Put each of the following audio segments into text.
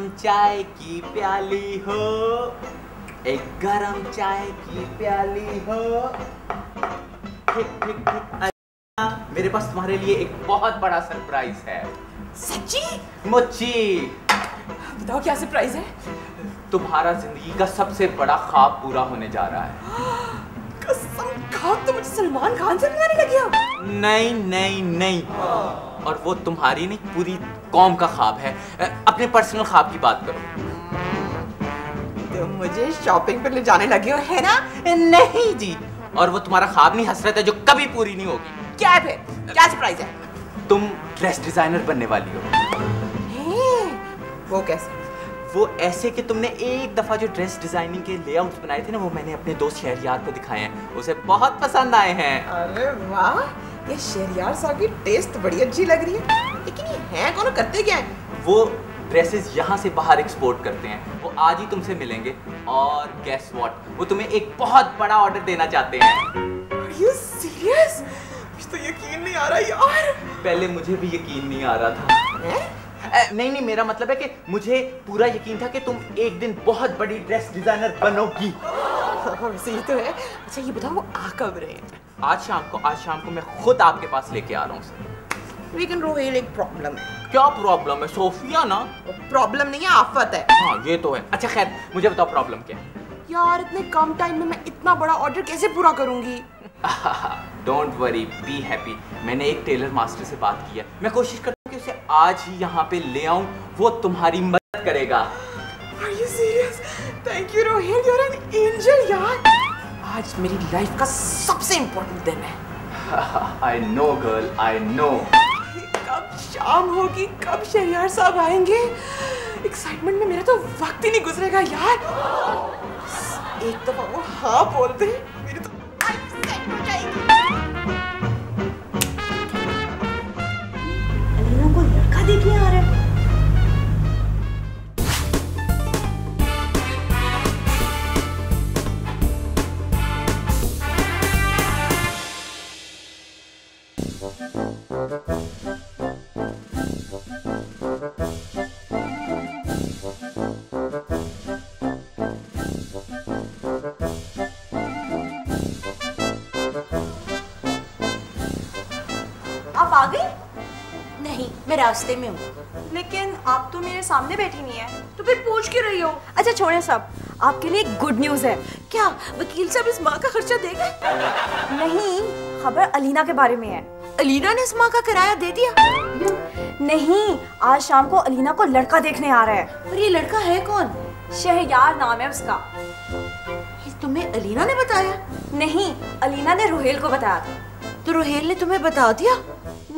गरम चाय की प्याली हो, एक गरम चाय की प्याली हो। ठीक ठीक ठीक। मेरे पास तुम्हारे लिए एक बहुत बड़ा सरप्राइज है। सच्ची? मुच्ची। बताओ क्या सरप्राइज है? तुम्हारा जिंदगी का सबसे बड़ा ख्वाब पूरा होने जा रहा है। कसम खा, तो मुझे सलमान खान से मिलाने लगी हो? नहीं नहीं नहीं, और वो तुम्हारी नहीं पूरी कौम का ख्वाब है। अपने पर्सनल ख्वाब की बात करो। तो मुझे शॉपिंग पे ले जाने लगे हो, है ना? नहीं जी, और वो तुम्हारा ख्वाब नहीं, हसरत है जो कभी पूरी नहीं होगी। क्या है फिर? क्या सरप्राइज है? तुम ड्रेस डिजाइनर बनने वाली हो। वो कैसे? वो ऐसे कि तुमने एक दफा जो ड्रेस डिजाइनिंग के लेआउट्स बनाए थे ना, वो मैंने अपने दोस्त शहरयार को दिखाए हैं, उसे बहुत पसंद आए हैं। अरे वाह, ये शहरयार साहब की टेस्ट बड़ी अच्छी लग रही है। लेकिन ये है कौन, करते क्या है? वो ड्रेसेस यहाँ से बाहर एक्सपोर्ट करते हैं। वो आज ही तुमसे मिलेंगे और गेस व्हाट, वो तुम्हें एक बहुत बड़ा ऑर्डर देना चाहते हैं। Are you serious? मुझे तो यकीन नहीं आ रहा यार। पहले मुझे भी यकीन नहीं आ रहा था। नहीं नहीं, मेरा मतलब है कि मुझे पूरा यकीन था कि तुम एक दिन बहुत बड़ी ड्रेस डिजाइनर बनोगी। ये तो है। अच्छा ये बताओ, वो आ कब रहे हैं? आज शाम को मैं खुद आपके पास लेके आ रहा हूँ। लेकिन रोहेल, एक प्रॉब्लम है। क्या प्रॉब्लम है? सोफिया ना। प्रॉब्लम नहीं है, आफत है। हाँ ये तो है। अच्छा खैर, मुझे बताओ प्रॉब्लम क्या है? यार इतने कम टाइम में मैं इतना बड़ा ऑर्डर कैसे पूरा करूंगी? Don't worry, be happy. मैंने एक टेलर मास्टर से बात की है, मैं कोशिश करता हूँ कि उसे आज ही यहाँ पे ले आऊँ, वो तुम्हारी मदद करेगा। Are you serious? Thank you Rohel, you're an angel यार। आज मेरी लाइफ का सबसे इम्पोर्टेंट दिन है। I know girl, I know। कब शाम होगी, कब शहरयार साहब आएंगे? एक्साइटमेंट में मेरा तो वक्त ही नहीं गुजरेगा यार। एक दफा वो हाँ बोलते हैं, मेरी तो लाइफ सेट हो जाएगी। अलीना को लड़का देखने आ रहा है। आप आ गई? नहीं, मैं रास्ते में हूँ। लेकिन आप तो मेरे सामने बैठी नहीं है, तो फिर पूछ क्यों रही हो? अच्छा छोड़े सब, आपके लिए गुड न्यूज़ है। क्या वकील साहब इस माँ का खर्चा देगा? नहीं, खबर अलीना के बारे में है। अलीना ने इस माँ का किराया दे दिया? नहीं, आज शाम को अलीना को लड़का देखने आ रहा है। और ये लड़का है कौन? शहरयार नाम है उसका। ये तुम्हें अलीना ने बताया? नहीं, अलीना ने रोहेल को बताया था। तो रोहेल ने तुम्हें बता दिया?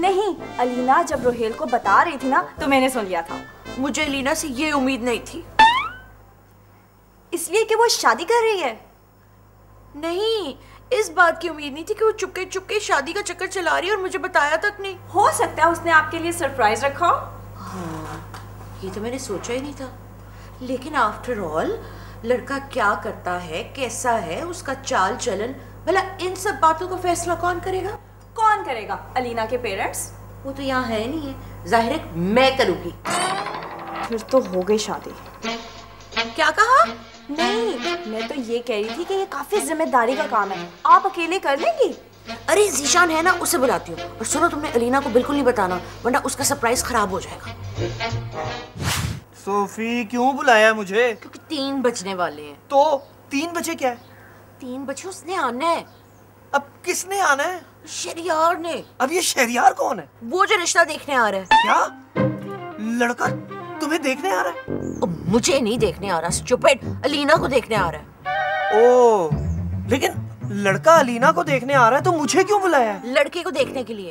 नहीं, अलीना जब रोहेल को बता रही थी ना, तो मैंने सुन लिया था। मुझे अलीना से ये उम्मीद नहीं थी। इसलिए कि वो शादी कर रही है? नहीं, इस बात की उम्मीद नहीं थी कि वो चुपके चुपके शादी का चक्कर चला रही है और मुझे बताया तक नहीं। हो सकता है उसने आपके लिए सरप्राइज रखा हो। हाँ, ये तो मैंने सोचा ही नहीं था। लेकिन आफ्टर ऑल लड़का क्या करता है, कैसा है, उसका चाल चलन, भला इन सब बातों का फैसला कौन करेगा? कौन करेगा? अलीना के पेरेंट्स। वो तो यहाँ है नहीं है, जाहिर है मैं करूँगी। फिर तो हो गई शादी। क्या कहा? नहीं, मैं तो ये कह रही थी कि ये काफी जिम्मेदारी का काम है, आप अकेले कर लेंगी? अरे जीशान है ना, उसे बुलाती हूँ। और सुनो, तुमने अलीना को बिल्कुल नहीं बताना, वरना उसका सरप्राइज खराब हो जाएगा। सोफी क्यों बुलाया मुझे? क्योंकि 3 बजने वाले हैं। तो 3 बजे क्या है? 3 बजे उसने आना है। अब किसने आना है? शहरयार ने। अब ये शहरयार कौन है? वो जो रिश्ता देखने आ रहा है। क्या लड़का तुम्हें देखने आ रहा है? मुझे नहीं देखने आ रहा, स्टूपिड, अलीना को देखने आ रहा है। ओ, लेकिन लड़का अलीना को देखने आ रहा है तो मुझे क्यों बुलाया है? लड़के को देखने के लिए।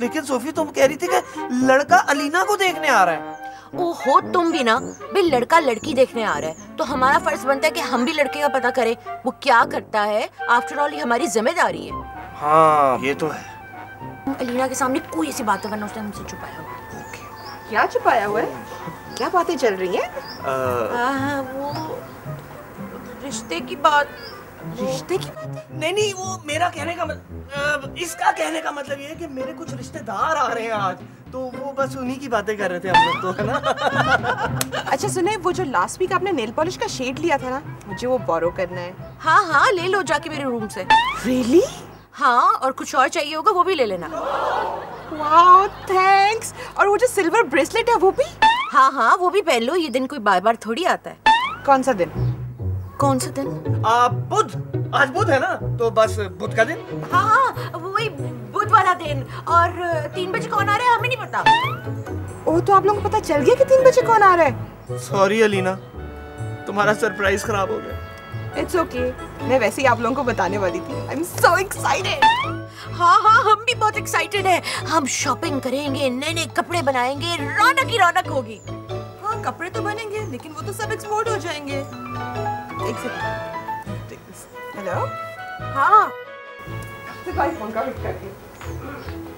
लेकिन सोफी तुम कह रही थी कि लड़का अलीना को देखने आ रहा है। ओहो, तुम भी ना भाई, लड़का लड़की देखने आ रहा है तो हमारा फर्ज बनता है कि हम भी लड़के का पता करें वो क्या करता है। आफ्टर ऑल ये हमारी जिम्मेदारी है। हाँ ये तो है। अलीना के सामने कोई ऐसी बात करना, उसने हमसे छुपाया हुआ। क्या छुपाया हुआ है? क्या बातें चल रही हैं? वो रिश्ते की बात। रिश्ते की बातें? नहीं, वो मेरा कहने का इसका कहने का मतलब ये है कि मेरे कुछ रिश्तेदार आ रहे हैं आज, तो वो बस उन्हीं की बातें कर रहे थे हम लोग तो, है ना? अच्छा सुने, वो जो लास्ट वीक आपने नेल पॉलिश का शेड लिया था ना, मुझे वो बोरो करना है। हाँ हाँ, ले लो जाके मेरे रूम से। रियली? हाँ, और कुछ और चाहिए होगा वो भी ले लेना। Wow thanks. और वो जो सिल्वर ब्रेसलेट है वो भी? हाँ हाँ, वो भी पहन लो, ये दिन कोई बार बार थोड़ी आता है। कौन सा दिन? कौन सा दिन? बुध, आज बुध है ना, तो बस बुध का दिन। हाँ हाँ, वही बुध वाला दिन। और 3 बजे कौन आ रहा है हमें नहीं पता। ओ, तो आप लोगों को पता चल गया कि 3 बजे कौन आ रहा है? सॉरी अलीना, तुम्हारा सरप्राइज खराब हो गया। इट्स ओके, मैं वैसे ही आप लोगों को बताने वाली थी। I am so excited. हाँ हाँ, हम भी बहुत एक्साइटेड हैं। हम शॉपिंग करेंगे, नए नए कपड़े बनाएंगे, रौनक ही रौनक होगी। हाँ, कपड़े तो बनेंगे लेकिन वो तो सब एक्सपोर्ट हो जाएंगे। एक सेकंड। हेलो? हाँ, भाई फोन का वेट करके।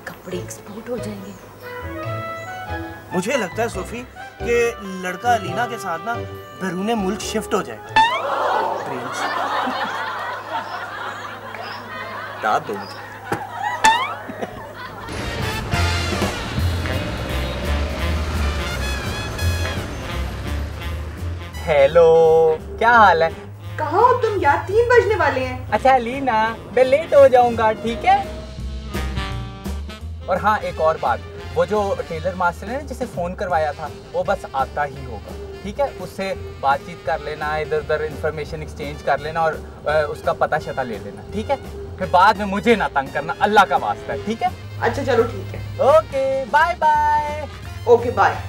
कपड़े एक्सपोर्ट हो जाएंगे। मुझे लगता है सोफी कि लड़का अलीना के साथ ना बैरूने मुल्क शिफ्ट हो जाएगा। दाद दो मुझे। हेलो, क्या हाल है? कहाँ हो तुम यार? 3 बजने वाले हैं। अच्छा लीना, मैं लेट हो जाऊंगा, ठीक है? और हाँ, एक और बात, वो जो टेलर मास्टर है ना जिसे फोन करवाया था, वो बस आता ही होगा, ठीक है? उससे बातचीत कर लेना, इधर उधर इंफॉर्मेशन एक्सचेंज कर लेना और उसका पता शता ले लेना, ठीक है? फिर बाद में मुझे ना तंग करना, अल्लाह का वास्ता है, ठीक है? अच्छा चलो ठीक है। Okay, bye bye. Okay bye.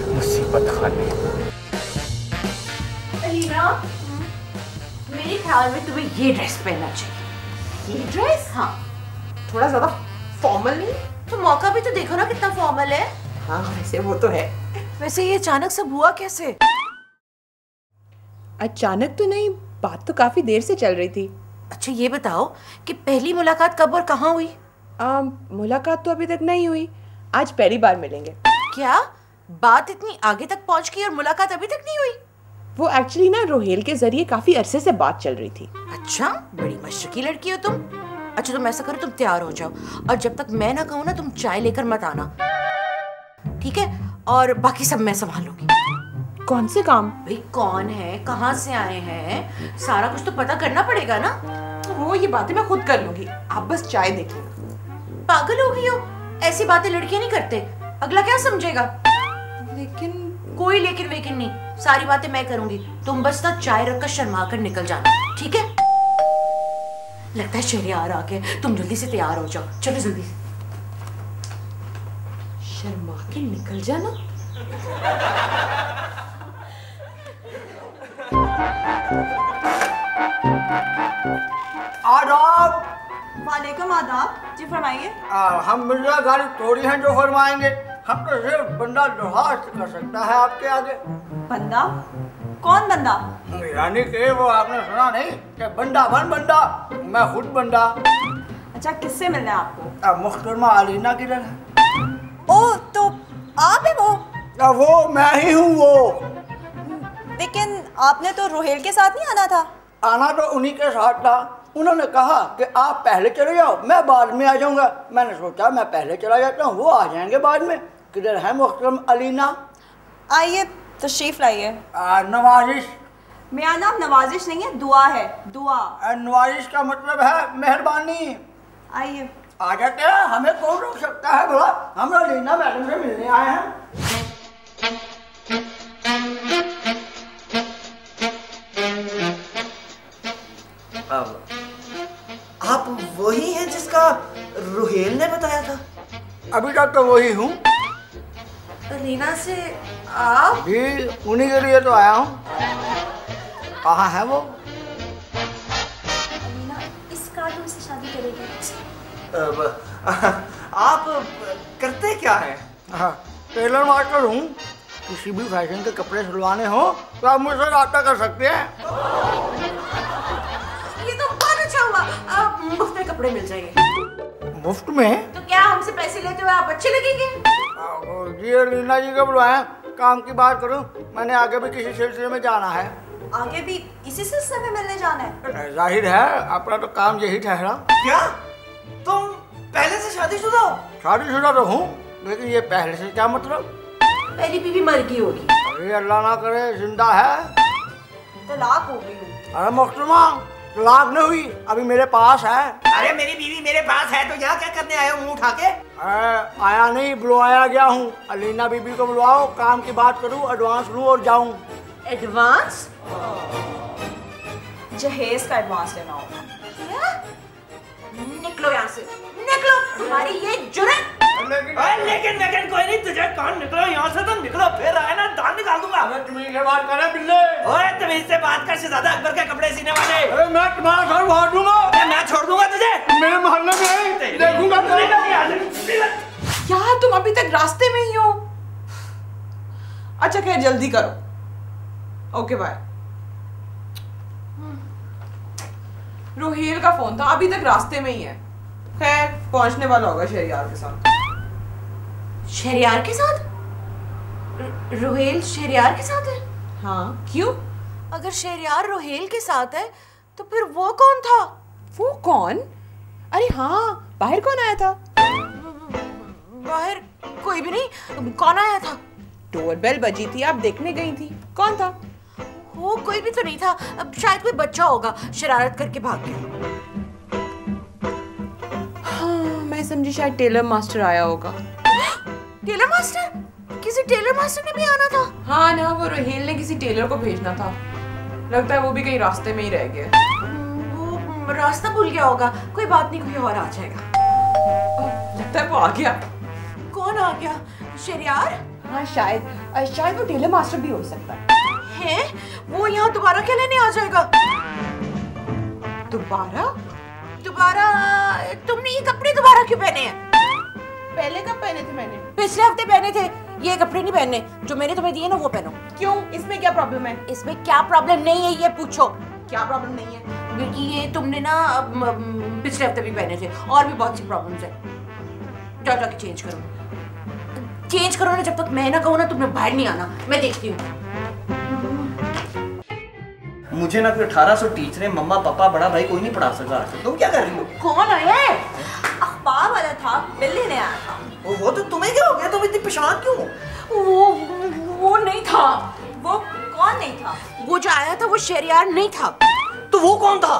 मुसीबत खाने। अलीना, मेरे ख्याल में तुम्हें ये ड्रेस पहनना चाहिए। ये ड्रेस? हाँ। थोड़ा ज्यादा फॉर्मल नहीं? तो मौका भी तो देखो ना कितना फॉर्मल है। हाँ वैसे वो तो है। वैसे ये अचानक सब हुआ कैसे? अचानक तो नहीं, बात तो काफी देर से चल रही थी। अच्छा ये बताओ कि पहली मुलाकात कब और कहाँ हुई? मुलाकात तो अभी तक नहीं हुई, आज पहली बार मिलेंगे। क्या बात इतनी आगे तक पहुंच गई और मुलाकात अभी तक नहीं हुई? वो एक्चुअली ना रोहेल के जरिए काफी अरसे से बात चल रही थी। अच्छा, बड़ी मशरकी लड़की हो तुम। अच्छा तुम ऐसा करो, तुम तैयार हो जाओ और जब तक मैं ना कहूँ ना तुम चाय लेकर मत आना, ठीक है? और बाकी सब मैं संभालूंगी। कौन से काम? भाई कौन है, कहाँ से आए हैं, सारा कुछ तो पता करना पड़ेगा ना। वो ये बातें मैं खुद कर लूंगी, आप बस चाय देख लो। पागल हो गई हो? ऐसी बातें लड़कियां नहीं करते, अगला क्या समझेगा? लेकिन कोई लेकिन वेकिन नहीं, सारी बातें मैं करूंगी। तुम बस ना चाय रखकर शर्मा कर निकल जाना, ठीक है? लगता है शहरियार आ गए, तुम जल्दी से तैयार हो जाओ, चलो जल्दी से। शर्मा के निकल जाना? आदाब। वालेकुम आदाब। जी फरमाइए। हम मिर्जा गाड़ी थोड़ी हैं जो फरमाएंगे, हम तो सिर्फ बंदा दुहास कर सकता है आपके आगे। बंदा? कौन बंदा? यानी कि वो आपने सुना नहीं कि बंदा बन बंदा, मैं खुद बंदा। अच्छा किससे मिलना है आपको? मुख्तरमा अलीना की तरह। ओ तो आप है वो? वो मैं ही हूँ वो। लेकिन आपने तो रोहेल के साथ नहीं आना था। आना तो उन्हीं के साथ था, उन्होंने कहा कि आप पहले चले जाओ, मैं बाद में आ जाऊंगा। मैंने सोचा मैं पहले चला जाता हूँ, वो आ जाएंगे बाद में। किधर है मुख्तरम अलीना? आइए तशरीफ लाइए। नवाजिश। मेरा नाम नवाजिश नहीं है, दुआ है, दुआ। नवाजिश का मतलब है मेहरबानी। आइए। आ जाते हैं, हमें कौन रोक सकता है भला? हम अलीना मैडम से मिलने आए हैं। आप वही हैं जिसका रोहेल ने बताया था? अभी तक तो वही हूँ। अलीना से आप? जी उन्हीं के लिए तो आया हूँ। कहाँ है वो? अलीना इस कार्टून से शादी करेगी। आप करते क्या हैं? हाँ, टेलर मास्टर हूँ। किसी भी फैशन के कपड़े सिलवाने हो तो आप मुझसे रब्ता कर सकते हैं। ये तो बहुत अच्छा हुआ, अब मुफ्त में कपड़े मिल जाएंगे। मुफ्त में? तो क्या हमसे पैसे लेते हुए आप अच्छे लगेंगे? जी अलीना जी को बुलाएं, काम की बात करूं। मैंने आगे भी किसी सिलसिले में जाना है। आगे भी इसी सिलसिले में मिलने जाना है? जाहिर है, अपना तो काम यही ठहरा। क्या? तुम पहले से शादीशुदा हो? शादीशुदा तो हूँ, लेकिन ये पहले से क्या मतलब? पहली बीवी मर गई होगी। अरे अल्लाह ना करे जिंदा है। तलाक हो गई। अरे मोहतरमा, तलाक नहीं हुई, अभी मेरे पास है। अरे मेरी बीवी मेरे पास है, तो यहाँ क्या करने आए हो मुंह उठा के? अरे आया नहीं, बुलवाया गया हूँ। अलीना बीबी को बुलवाओ, काम की बात करूँ, एडवांस लूँ और जाऊँ। एडवांस? जहेज का एडवांस लेना होगा। निकलो यहाँ से, निकलो। तुम्हारी ये जुर्रत। लेकिन कोई नहीं, तुझे कौन निकलो यहाँ से, तुम निकलो, फिर आए ना दांत निकाल दूंगा। अरे तमीज़ से बात करे बिल्ले। ओए तमीज़ से बात कर, शहजादा अकबर के कपड़े सीने वाले। अरे मैं तुम्हारा घर फाड़ दूंगा। मैं छोड़ दूंगा तुझे। मेरे मोहल्ले में देखूंगा। यार तुम अभी तक रास्ते में ही हो। अच्छा खैर जल्दी करो। Okay bye. रोहेल का फोन था, अभी तक रास्ते में ही है। खैर पहुंचने वाला होगा शहरियार के साथ। शहरियार के साथ? रोहेल शहरियार के साथ है? हाँ क्यों? अगर शहरियार रोहेल के साथ है तो फिर वो कौन था? वो कौन? अरे हाँ, बाहर कौन आया था? बाहर कोई भी नहीं। कौन आया था? डोरबेल बजी थी, आप देखने गई थी। कौन था? वो कोई भी तो नहीं था। अब शायद कोई बच्चा होगा, शरारत करके भाग गया। हाँ, मैं समझी शायद टेलर मास्टर आया होगा। Tailor master? किसी टेलर मास्टर ने भी आना था? हाँ ना, वो रोहेल ने किसी टेलर को भेजना था। लगता है वो भी कहीं रास्ते में ही रह गया। वो रास्ता भूल गया होगा। कोई बात नहीं, कोई और आ जाएगा। लगता है वो आ गया। कौन आ गया? शहरियार? हाँ शायद वो टेलर मास्टर भी हो सकता है। वो यहाँ दोबारा क्या लेने आ जाएगा? दोबारा? तुमने ये कपड़े दोबारा क्यों पहने हैं? पहले कब पहने थे मैंने? पिछले हफ्ते पहने थे। ये कपड़े नहीं पहनने, जो मैंने तुम्हें दिए ना वो पहनो। क्यों? इसमें क्या प्रॉब्लम है? इसमें क्या प्रॉब्लम नहीं है ये पूछो। क्या प्रॉब्लम नहीं है? क्योंकि ये तुमने ना पिछले हफ्ते भी पहने थे, और भी बहुत सी प्रॉब्लम्स है। जाओ जाके चेंज करो ना। जब तक मैं ना कहूँ ना तुमने बाहर नहीं आना। मैं देखती हूँ। मुझे ना कोई 1800 टीचरें, मम्मा पापा बड़ा भाई कोई नहीं पढ़ा सका। तुम क्या कर रही हो? कौन आया है? अखबार वाला था, बिल्ली ने आया था। वो तो तुम्हें क्या हो गया? तुम इतनी परेशान क्यों? वो नहीं था। वो कौन नहीं था? वो जो आया था वो शहरियार नहीं था। तो वो कौन था?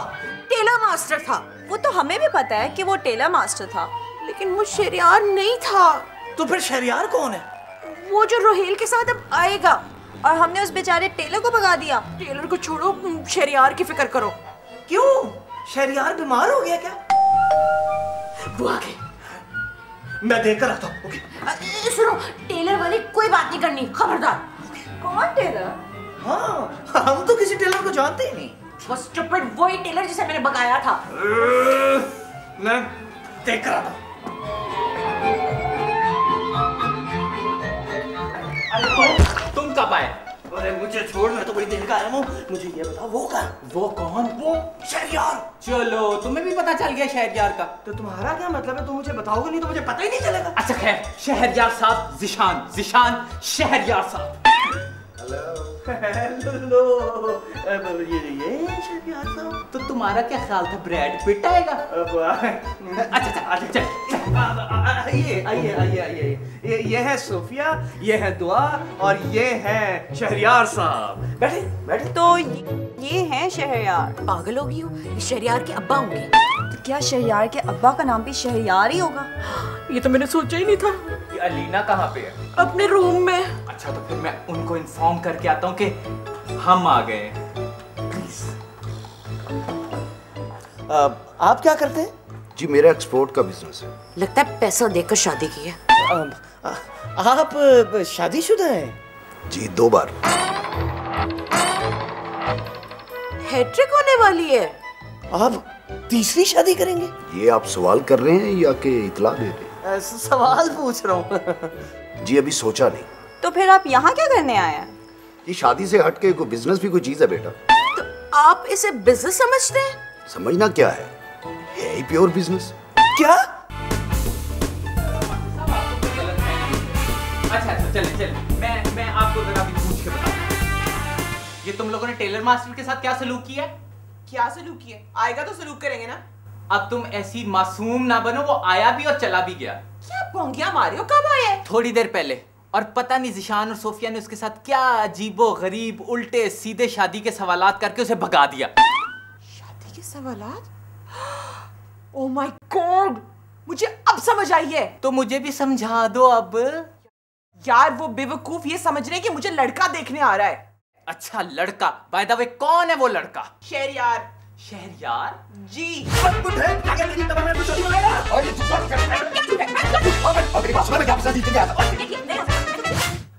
टेलर मास्टर था। वो तो हमें भी पता है कि वो टेलर मास्टर था, लेकिन वो शहरियार नहीं था। तो फिर शहरियार कौन है? वो जो रोहेल के साथ अब आएगा। और हमने उस बेचारे टेलर को भगा दिया। टेलर को छोड़ो, शहरियार की फिक्र करो। क्यों? शहरियार बीमार हो गया क्या? वो आ गए। मैं देख कर आता हूँ। ओके। सुनो, टेलर वाली कोई बात नहीं करनी, खबरदार। कौन टेलर? हाँ, हम तो किसी टेलर को जानते ही नहीं। वो स्टूपिड वही टेलर जिसे मैंने भगाया था। मैं देख कर आता हूँ। तुम कब आए? अरे मुझे छोड़, मैं तो बड़ी देर का आया हूँ। मुझे ये बताओ वो कौन? वो कौन? वो शहरियार। चलो तुम्हें भी पता चल गया शहरयार का। तो तुम्हारा क्या मतलब है? तुम मुझे बताओगे नहीं तो मुझे पता ही नहीं चलेगा। अच्छा खैर, शहरयार साहब जिशान शहरयार साहब। हेलो ये शहरयार साहब। तो तुम्हारा क्या ख्याल था, ब्रैड पिट आएगा? अच्छा चल। आइए। ये है सोफिया, ये है दुआ और ये है शहरयार साहब। बैठे। तो ये हैं शहरयार। पागल होगी हो, ये शहरियार के अब्बा होंगे। तो क्या शहरयार के अब्बा का नाम भी शहरयार ही होगा? ये तो मैंने सोचा ही नहीं था। ये अलीना कहाँ पे है? अपने रूम में। अच्छा तो फिर मैं उनको इन्फॉर्म करके आता हूँ कि हम आ गए। आप क्या करते हैं? जी मेरा एक्सपोर्ट का बिजनेस है। लगता है पैसा देकर शादी की है। आप शादीशुदा हैं? जी 2 बार। हैट्रिक होने वाली है। आप तीसरी शादी करेंगे? ये आप सवाल कर रहे हैं या कि इतला दे रहे हैं? सवाल पूछ रहा हूँ। जी अभी सोचा नहीं। तो फिर आप यहाँ क्या करने आए हैं? ये शादी से हट के कोई बिजनेस भी कोई चीज है बेटा। तो आप इसे बिजनेस समझते हैं? समझना क्या है ही प्योर बिजनेस। क्या? अच्छा चले मैं आपको जरा भी पूछ के बताता हूँ। ये तुम लोगों ने टेलर मास्टर के साथ क्या सलूक किया? क्या सलूक किए? आएगा तो सलूक करेंगे ना। अब तुम ऐसी मासूम ना बनो, वो आया भी और चला भी गया। क्या पोंगिया मारियो, कब आए? थोड़ी देर पहले। और पता नहीं ज़िशान और सोफिया ने उसके साथ क्या अजीबो गरीब उल्टे सीधे शादी के सवालात करके उसे भगा दिया। शादी के सवालात? ओह माय गॉड, मुझे अब समझ आई है। तो मुझे भी समझा दो अब। यार वो बेवकूफ ये समझ रहे हैं कि मुझे लड़का देखने आ रहा है। अच्छा लड़का, बाय द वे कौन है वो लड़का? शहरयार। शहरयार जी।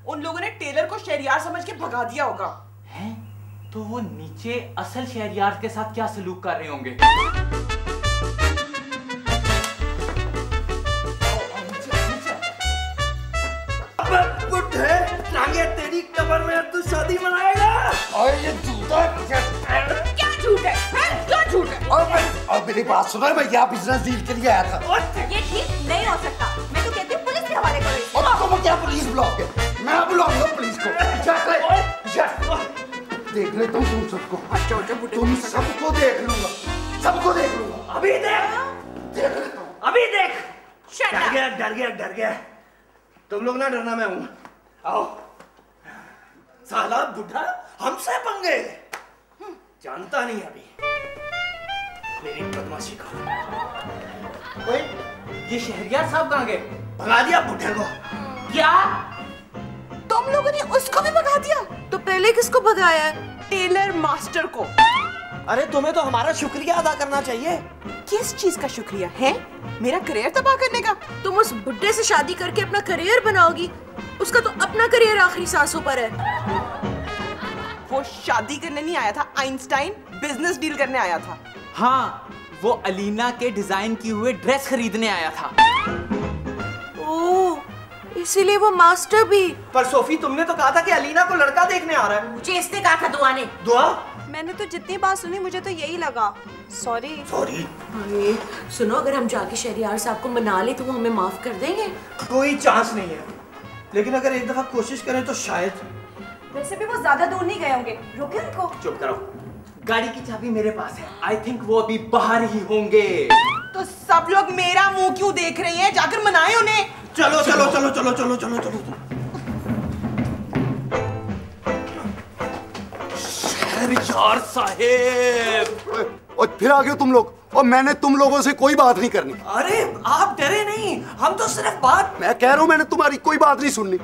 उन लोगों ने टेलर को शहरयार समझ के भगा दिया होगा। हैं? तो वो नीचे असल शहरयार के साथ क्या सलूक कर रहे होंगे? तेरी कबर में तू शादी मनाएगा? और ये झूठा क्या झूठ है? क्या झूठ है? और मेरी बात सुनो, मैं यहाँ बिजनेस डील के लिए आया था। ये ठीक नहीं हो सकता। मैं तो कहती हूँ पुलिस के हवाले करो। और तुम क्या पुलिस बुलाओगे? मैं बुलाऊंगा पुलिस को। देख ले तुम सबको, तुम सबको देख लूंगा, सबको देख लूंगा। अभी देख ले तुम, अभी देख। डर गया। तुम लोग ना डरना, मैं हूं। आओ। साला बुढ़ा हमसे पंगे, जानता नहीं अभी मेरी बदमाशी को। ओए, ये शहरयार साहब कहाँ गए? भगा दिया बुढ़े को। क्या? तुम लोगों ने उसको भी भगा दिया? तो पहले किसको भगाया? टेलर मास्टर को। अरे तुम्हें तो हमारा शुक्रिया अदा करना चाहिए। किस चीज का शुक्रिया है? मेरा करियर तबाह करने का? तुम उस बुड्ढे से शादी करके अपना करियर बनाओगी? उसका तो अपना करियर आखिरी सांसों पर है। वो शादी करने नहीं आया था आइंस्टाइन, बिजनेस डील करने आया था। हाँ, वो अलीना के डिजाइन की हुए ड्रेस खरीदने आया था। ओह, इसीलिए वो मास्टर भी। पर सोफी, तुमने तो कहा था कि अलीना को लड़का देखने आ रहा है। मुझे इसने कहा था दुआ ने। दुआ? मैंने तो जितनी बात सुनी मुझे तो यही लगा। सॉरी। अरे सुनो, अगर हम जाके शहरयार साहब को मना ले तो वो हमें माफ कर देंगे? कोई चांस नहीं है, लेकिन अगर एक दफा कोशिश करें तो शायद। वैसे भी वो ज्यादा दूर नहीं गए होंगे, रोके उनको। चुप करो, गाड़ी की चाबी मेरे पास है। आई थिंक वो अभी बाहर ही होंगे। तो सब लोग मेरा मुंह क्यों देख रहे हैं? जाकर मनाए उन्हें। चलो चलो चलो चलो चलो चलो चलो। शहरयार साहेब। और फिर आ गए तुम लोग, और मैंने तुम लोगों से कोई बात नहीं करनी। अरे आप डरे नहीं, हम तो सिर्फ बात। मैं कह रहा हूं मैंने तुम्हारी कोई बात नहीं सुननी।